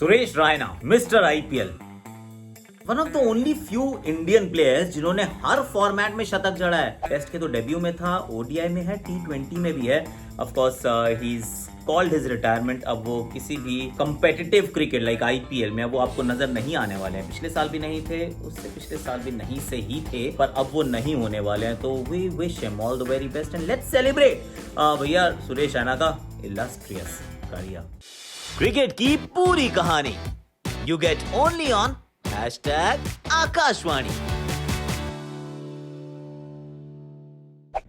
Suresh Raina, mister IPL, one of the only few Indian players जिन्होंने हर format में शतक जड़ा है। टेस्ट के तो डेब्यू में था, ओडीआई में है, T20 में भी है। Of course he is called his retirement. अब वो किसी भी कंपेटिटिव क्रिकेट लाइक आईपीएल में अब वो आपको नजर नहीं आने वाले हैं। पिछले साल भी नहीं थे, उससे पिछले साल भी नहीं से ही थे, पर अब वो नहीं होने वाले हैं। तो we wish him all the very best and let's celebrate भैया सुरेश रैना का इलस्ट्रियस करियर। क्रिकेट की पूरी कहानी you get only on #Akashvani.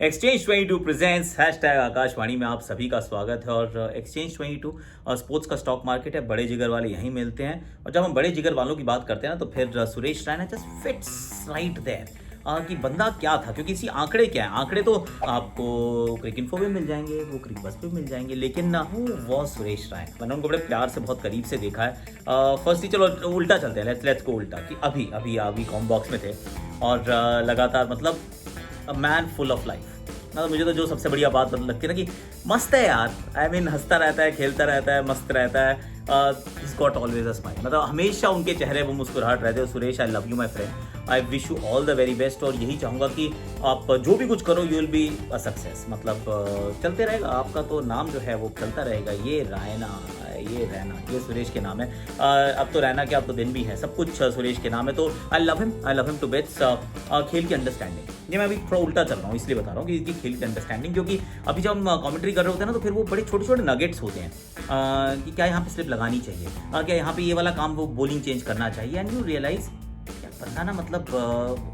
Exchange 22 presents #Akashvani में आप सभी का स्वागत है। और एक्सचेंज 22 स्पोर्ट्स का स्टॉक मार्केट है। बड़े जिगर वाले यहीं मिलते हैं। और जब हम बड़े जिगर वालों की बात करते हैं ना, तो फिर Suresh Raina just fits right there कि बंदा क्या था। क्योंकि इसी आंकड़े क्या है, आंकड़े तो आपको क्रिकइन्फो पे मिल जाएंगे, वो क्रिक बस पे मिल जाएंगे, लेकिन वो सुरेश रैना, मैंने उनको बड़े प्यार से बहुत करीब से देखा है। फर्स्टली चलो उल्टा चलते हैं, लेट्स को उल्टा कि अभी कॉम बॉक्स में थे और लगातार मतलब a man full of life. मतलब मुझे तो जो सबसे बढ़िया बात लगती है ना कि मस्त है यार, आई मीन हंसता रहता है, खेलता रहता है, मस्त रहता है। He's got always a smile, मतलब हमेशा उनके चेहरे वो मुस्कुराहट रहते हो। Suresh, I love you my friend, I wish you all the very best. और यही चाहूँगा कि आप जो भी कुछ करो you will be a success. मतलब चलते रहेगा, आपका तो नाम जो है वो चलता रहेगा। ये रैना, ये रैना, ये सुरेश के नाम है। अब तो रैना के अब तो दिन भी है, सब कुछ सुरेश के नाम है। तो I love him to bits. खेल की अंडरस्टैंडिंग, ये मैं अभी थोड़ा उल्टा चल रहा हूँ इसलिए बता रहा हूँ कि इसकी खेल की अंडरस्टैंडिंग, क्योंकि अभी जब हम कमेंट्री कर रहे होते हैं ना, तो फिर वो बड़े छोटे छोटे नगेट्स होते हैं कि क्या यहाँ पे स्लिप लगानी चाहिए, क्या यहाँ पे ये वाला काम वो बॉलिंग चेंज करना चाहिए। एंड यू रियलाइज पता ना, मतलब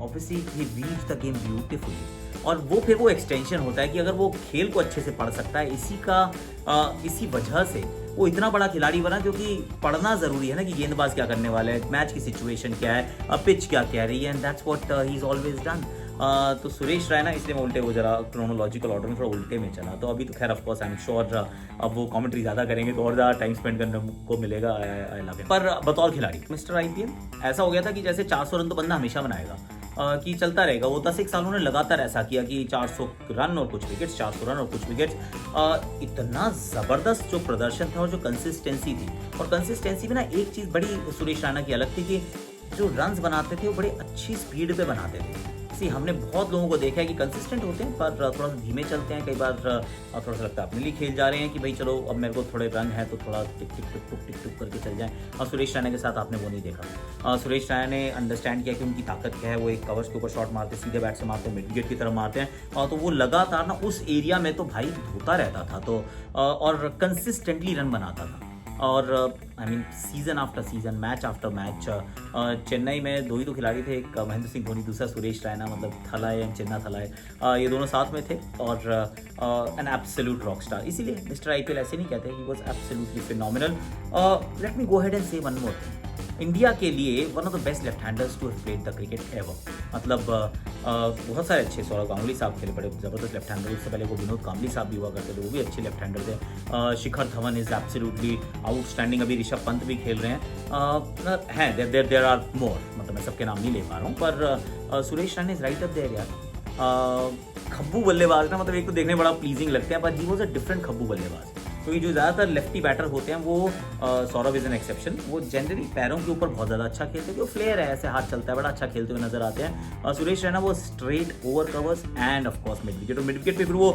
obviously he read the game beautifully. और वो फिर वो एक्सटेंशन होता है कि अगर वो खेल को अच्छे से पढ़ सकता है, इसी वजह से वो इतना बड़ा खिलाड़ी बना। क्योंकि पढ़ना जरूरी है ना कि गेंदबाज क्या करने वाला है, मैच की सिचुएशन क्या है, पिच क्या कह रही है, and that's what he is always done. तो सुरेश रैना, इसलिए मैं उल्टे वो जरा क्रोनोलॉजिकल ऑर्डर में थोड़ा उल्टे में चला। तो अभी तो खैर of course I am sure अब वो कमेंट्री ज़्यादा करेंगे तो और ज़्यादा टाइम स्पेंड करने को मिलेगा। आई लव हिम। पर बतौर खिलाड़ी मिस्टर आईपीएल ऐसा हो गया था कि जैसे 400 रन तो बंदा हमेशा बनाएगा, कि चलता रहेगा। वो 10 एक सालों ने लगातार ऐसा किया कि 400 रन और कुछ विकेट्स, 400 रन और कुछ विकेट्स। इतना ज़बरदस्त जो प्रदर्शन था और जो कंसिस्टेंसी थी। और कंसिस्टेंसी में ना एक चीज़ बड़ी सुरेश रैना की अलग थी कि जो रन्स बनाते थे वो बड़े अच्छी स्पीड पे बनाते थे। हमने बहुत लोगों को देखा है कि कंसिस्टेंट होते हैं पर थोड़ा सा धीमे चलते हैं। कई बार थोड़ा सा लगता है अपने लिए खेल जा रहे हैं कि भाई चलो अब मेरे को थोड़े रन है तो थोड़ा टिक टिक टिक टुक टिक टुक करके चल जाएं। और सुरेश रैना के साथ आपने वो नहीं देखा। सुरेश रैना ने अंडरस्टैंड किया कि उनकी ताकत क्या है। वो एक कवर्स के ऊपर शॉट मारते, सीधे बैट से मारते, मिड विकेट की तरफ मारते हैं। तो वो लगातार ना उस एरिया में तो भाई धोता रहता था, तो और कंसिस्टेंटली रन बनाता था। और I mean season after season, match after match. Chennai में दो ही तो खिलाड़ी थे, एक महेंद्र सिंह धोनी, दूसरा सुरेश रैना, मतलब थलाए एंड चेन्ना थलाए, ये दोनों साथ में थे। और एन एब्सोल्यूट रॉक स्टार। इसीलिए मिस्टर आईपीएल ऐसे नहीं कहते, he was absolutely phenomenal. Let me go ahead and say one more thing. India के लिए one of the best left handers to have played the cricket ever. मतलब बहुत सारे अच्छे, सौरव गांगुली साहब खेले, बड़े जबरदस्त लेफ्ट हैंडर। उससे पहले वो विनोद कांबली साहब भी हुआ करते थे, वो भी अच्छे लेफ्ट हैंडर थे। Shikhar Dhawan is absolutely outstanding. अभी ऋषभ पंत भी खेल रहे हैं। देयर आर मोर, मतलब मैं सबके नाम नहीं ले पा रहा हूँ, पर Suresh Raina is right up there यार। खब्बू बल्लेबाज ना, मतलब एक तो देखने में बड़ा प्लीजिंग लगते हैं, पर ही वॉज अ डिफरेंट खब्बू बल्लेबाज। क्योंकि जो ज़्यादातर लेफ्टी बैटर होते हैं वो, सौरव इज एन एक्सेप्शन, वो जनरली पैरों के ऊपर बहुत ज़्यादा अच्छा खेलते हैं। वो फ्लेयर है, ऐसे हाथ चलता है, बड़ा अच्छा खेलते हुए नजर आते हैं। सुरेश रैना वो straight over covers end of course mid wicket. और मिड विकेट पे फिर वो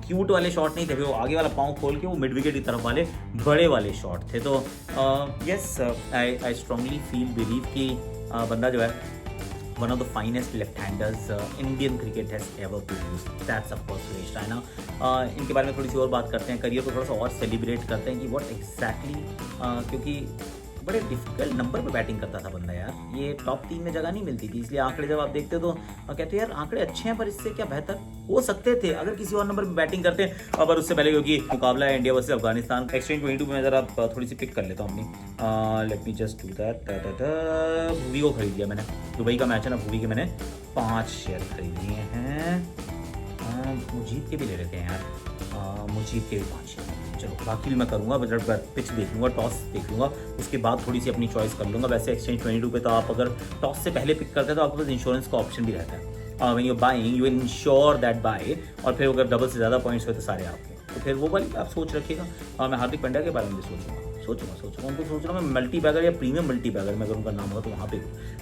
क्यूट वाले शॉट नहीं थे, वो आगे वाला पाँव खोल के वो मिड विकेट की तरफ वाले बड़े वाले शॉट थे। तो yes, I strongly feel believe कि बंदा जो है one of the finest left-handers Indian cricket has ever produced. That's of course Suresh Raina. इनके बारे में थोड़ी सी और बात करते हैं, करियर को थोड़ा सा और सेलिब्रेट करते हैं कि what exactly, क्योंकि बड़े डिफिकल्ट नंबर पे बैटिंग करता था बंदा यार। ये टॉप 3 में जगह नहीं मिलती थी, इसलिए आंकड़े जब आप देखते हो तो कहते यार आंकड़े अच्छे हैं, पर इससे क्या बेहतर हो सकते थे अगर किसी और नंबर पे बैटिंग करते हैं। और उससे पहले क्योंकि मुकाबला है इंडिया वर्सेस अफगानिस्तान, एक्सचेंज 22 में जरा थोड़ी सी पिक कर लेता हूँ अपनी। Let me just do that. Bhuvi को खरीद लिया मैंने, दुबई का मैच है ना, भुवी के मैंने 5 शेयर खरीद लिए हैं। मुजीब के भी ले लेते हैं यार, मुजीब के भी 5 शेयर। चलो बाकी भी मैं करूँगा, बजट पर पिच देख लूँगा, टॉस देख लूँगा, उसके बाद थोड़ी सी अपनी चॉइस कर लूँगा। वैसे एक्सचेंज 22 पे तो आप अगर टॉस से पहले पिक करते हैं तो आपके पास इंश्योरेंस का ऑप्शन भी रहता है। When you buying you ensure that bye, और फिर अगर डबल से ज़्यादा पॉइंट्स हुए तो सारे आपके। तो फिर वो वाली आप सोच रखिएगा। मैं हार्दिक पांड्या के बारे में भी सोचूंगा। सोचूंगा उनको सोच रहा हूँ मैं मल्टी बैगर या प्रीमियम मल्टी बैगर में अगर उनका नाम हो तो वहाँ पे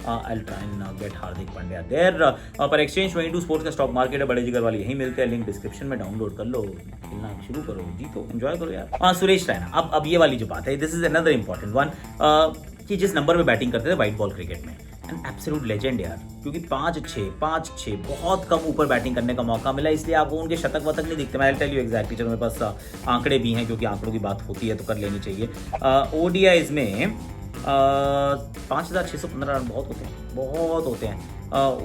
I try and get Hardik Pandya there. पर एक्सचेंज 22 स्पोर्ट्स का स्टॉक मार्केट है, बड़े जिगर वाले यहीं मिलते हैं, लिंक डिस्क्रिप्शन में डाउनलोड कर लो, खेलना शुरू करो, जीतो, एंजॉय करो यार। हाँ, सुरेश रैना, अब ये वाली जो बात है, this is another important one, कि जिस नंबर में बैटिंग करते थे व्हाइट बॉल क्रिकेट में, एन एब्सोल्यूट लेजेंड यार, क्योंकि 5-6 बहुत कम ऊपर बैटिंग करने का मौका मिला, इसलिए आपको उनके शतक वतक नहीं दिखते। मैं टेल यू एग्जैक्टली, चलो मेरे पास आंकड़े भी हैं, क्योंकि आंकड़ों की बात होती है तो कर लेनी चाहिए। ओडीआईज में 5,615 रन बहुत होते हैं।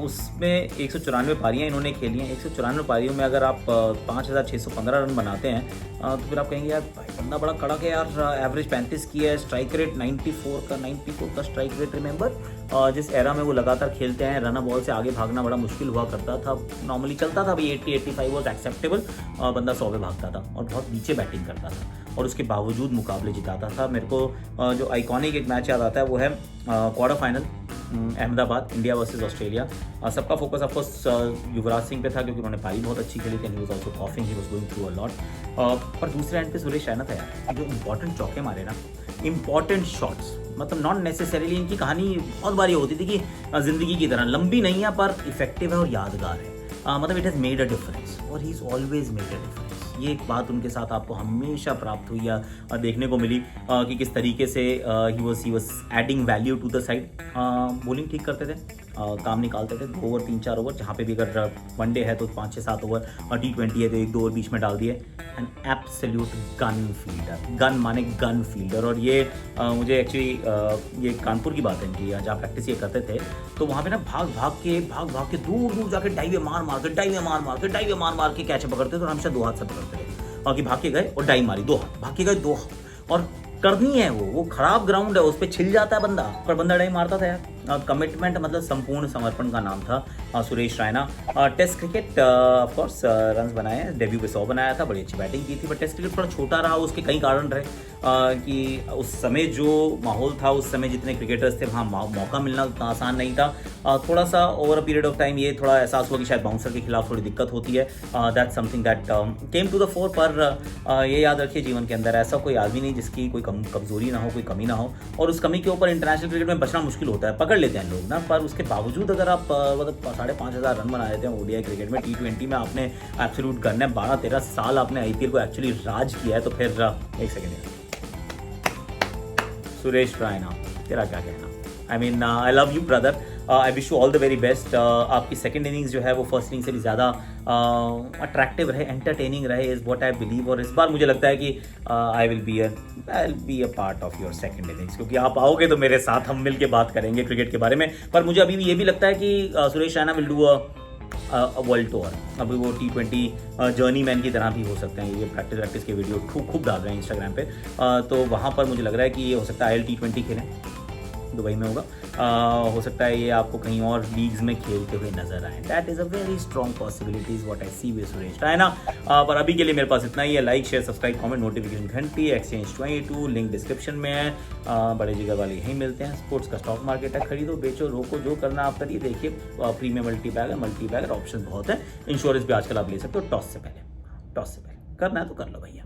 उसमें 194 पारियाँ इन्होंने खेली हैं। 194 पारियों में अगर आप 5,615 रन बनाते हैं तो फिर आप कहेंगे यार भाई बंदा बड़ा कड़क है यार, एवरेज 35 की है, स्ट्राइक रेट 94 का स्ट्राइक रेट। रिमेंबर जिस एरा में वो लगातार खेलते हैं, रन बॉल से आगे भागना बड़ा मुश्किल हुआ करता था, नॉर्मली चलता था भाई 80-85 वॉज एक्सेप्टेबल, बंदा 100 पे भागता था और बहुत नीचे बैटिंग करता था और उसके बावजूद मुकाबले जिताता था। मेरे को जो आइकॉनिक एक मैच याद आता है वो है quarter final Ahmedabad, India versus Australia. सबका फोकस ऑफकोर्स युवराज सिंह पे था, क्योंकि उन्होंने पारी बहुत अच्छी खेली थी, he was also coughing, he was going through a lot. पर दूसरे एंड पे सुरेश रैना था यार, जो इंपॉर्टेंट चौके मारे ना, इंपॉर्टेंट शॉट्स, मतलब नॉट नेसेसरीली इनकी कहानी बहुत बारी होती थी कि जिंदगी की तरह लंबी नहीं है पर इफेक्टिव है और यादगार है, मतलब it has made a difference और he is always made a difference. ये एक बात उनके साथ आपको हमेशा प्राप्त हुई या देखने को मिली कि किस तरीके से he was adding value to the side. Bowling ठीक करते थे, काम निकालते थे, 2 ओवर 3-4 ओवर, जहाँ पे भी अगर वनडे है तो 5-6-7 ओवर, और T20 है तो 1-2 ओवर बीच में डाल दिए। An absolute gun fielder, gun माने गन फील्डर। और ये मुझे एक्चुअली ये कानपुर की बात है इनकी, जहाँ प्रैक्टिस ये करते थे तो वहाँ पे ना भाग के दूर जाके डाइवे मार के कैच पकड़ते थे और हमेशा 2 हाथ से पकड़ते थे, और कि भाग के गए और डाइव मारी 2 हाथ, भाग के गए 2 हाथ, और करनी है वो खराब ग्राउंड है, उस पर छिल जाता है बंदा, पर बंदा डाई मारता था यार। कमिटमेंट मतलब संपूर्ण समर्पण का नाम था Suresh Raina. Test cricket of course runs बनाए, डेब्यू पे 100 बनाया था, बड़ी अच्छी बैटिंग की थी, बट टेस्ट क्रिकेट थोड़ा छोटा रहा, उसके कई कारण रहे कि उस समय जो माहौल था, उस समय जितने क्रिकेटर्स थे वहाँ मौका मिलना उतना आसान नहीं था। थोड़ा सा over a period of time ये थोड़ा एहसास हुआ कि शायद बाउंसर के खिलाफ थोड़ी दिक्कत होती है। That's something that came to the fore. पर ये याद रखिए, जीवन के अंदर ऐसा कोई आदमी नहीं जिसकी कोई कमजोरी ना हो, कोई कमी ना हो, और उस कमी के ऊपर इंटरनेशनल क्रिकेट में बचना मुश्किल होता है, पकड़ लेते हैं लोग ना, पर उसके बावजूद अगर आप मतलब 5,500 रन बना देते हैं ओडीआई क्रिकेट में, T20 में आपने एब्सोल्यूट गन है, 12-13 साल आपने आईपीएल को एक्चुअली राज किया है, तो फिर एक सेकेंड, सुरेश रैना तेरा क्या कहना? I mean I love you brother, I wish you all the very best. आपकी सेकंड इनिंग्स जो है वो फर्स्ट इनिंग्स से भी ज़्यादा अट्रैक्टिव रहे, एंटरटेनिंग रहे, इज़ व्हाट आई बिलीव। और इस बार मुझे लगता है कि I will be a part of your second innings, क्योंकि आप आओगे तो मेरे साथ हम मिल के बात करेंगे क्रिकेट के बारे में। पर मुझे अभी भी ये भी लगता है कि Suresh Raina will do world tour. अभी वो T20 जर्नी मैन की तरह भी हो सकते हैं, ये प्रैक्टिस के वीडियो खूब डाल रहे हैं इंस्टाग्राम पे, तो वहाँ पर मुझे लग रहा है कि ये हो सकता है IL-T20 खेलें, दुबई में होगा, हो सकता है ये आपको कहीं और लीग्स में खेलते हुए नजर आए। That is a very strong possibilities what I see with Suresh Raina. पर अभी के लिए मेरे पास इतना ही है। Like, share, subscribe, comment, notification घंटी, एक्सचेंज 22 लिंक डिस्क्रिप्शन में है। बड़े जिगर वाले यहीं मिलते हैं। स्पोर्ट्स का स्टॉक मार्केट है, खरीदो बेचो रोको जो करना आप करिए। देखिए प्रीमियम मल्टी बैगर ऑप्शन बहुत है। इंश्योरेंस भी आजकल आप ले सकते हो टॉस से पहले करना है तो कर लो भैया।